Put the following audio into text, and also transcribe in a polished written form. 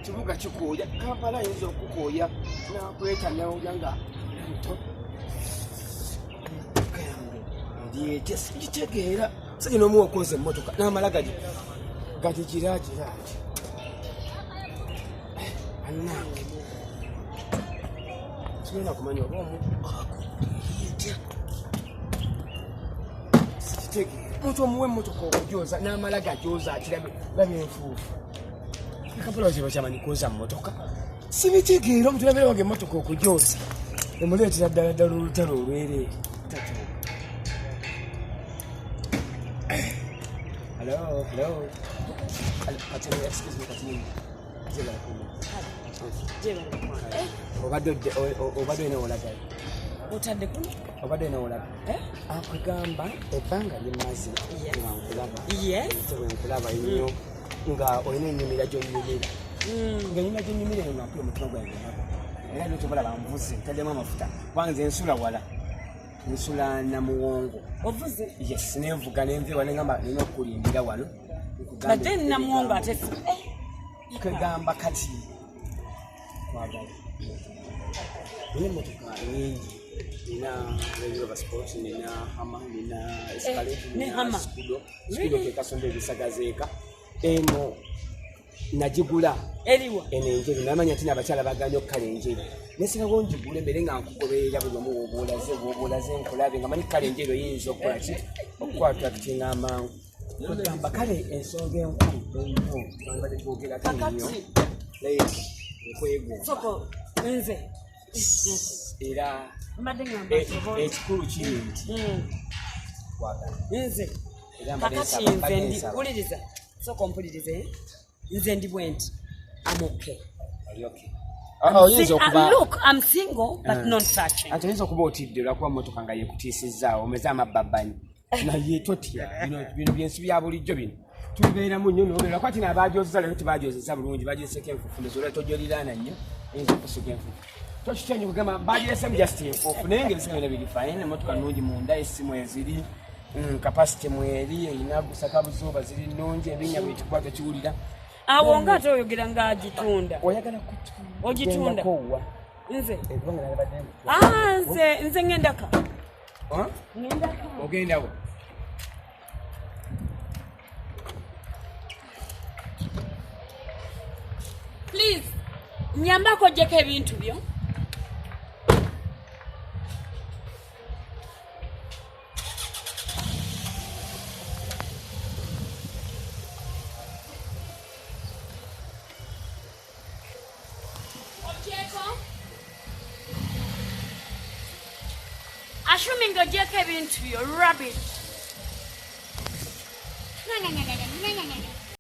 kibuga kikooya Kampala ayinza okukooya nakweta nawulanga ndiete sikitegeera sije n'omuwa okoze emmotoka n'amala gati giraagira ati annange sigenda kumanya oba omukakuetya sikitegeera omuntu omuwa emmotoka okugyoza n'amala gagyoza akirabe enfuufu Kampala kiba kyamanyi kwoza mmotoka sibitegeera omuntu nabeera wange emmotoka okugyoza emuleetera ddala olutalo olwere Hello. Excuse me, Katini. Obadde na olaga. Otadde kuno? Obadde na olaga. Akugamba ebbanga limaze nkulaba. Yes. Nkulaba nnyo nga olina ennyumira gy'onyumira. Ng'ennyumira gy'onyumira eno napula omutima gwange nabo. Era n'otobola bambuze ntaddemu amafuta. Kubanga nsula wala. Nsula Namuwongo. Ovuze? Yes, nenvuga nenviwa nengamba nina okukulindira wano. Badde Namuwongo ate kwegamba kati kwagala. Nina emmotoka nnyingi. Nina Range Rover Sport, nina Hammer, nina Escalade, nina Skudo. Skudo ke kasonde ebisagazeeka. Eno najigula. Eriwa? Eno enjeru. Namanya nti abakyala baganya okukala enjeru. Nesirawo njigule mbere nga nkugoberera buli omu bw'olaze nkulabe nga manyi kale enjeru eyinza okukola ki okukwata kutinga amangu. Kugamba kale ensonga enkulu ennyo bambadde twogerako ennyo okwegomba. Soko nze era mbadde ngamba ekikulu kiri nti kwagala. Nze kakati nze ndiwuliriza soko mpulirize nze ndi bwenti I'm okay. Look, I'm single but not touching. Ati oyinza okuba otidde olwakuba mmotoka nga yeekutiisizaawo omeze amababbanyi naye totya bino byensi bya bulijjo bino tubibeeramu nnyo nobeera kwati nabaagyozesa leero tebagyozesa bulungi bagireseko enfuufu olwa togyoliraana nnyo eyinza okusiga enfuufu tokityanyi kugamba bagiresemu just enfuufu naye ng'ebisinga bino biri fine emmotoka nnungi munda essimu eziri kapasite mweri erina busaka buzuuba ziri nnungi ebinnya bwe kikuba tokiwulira awo nga ate oyogera ng'agitunda oyagala ogitunda nze nze ngendaka ogendawo please nyambako ogyeko ebintu byo assuming ogyeko ebintu byo rubbish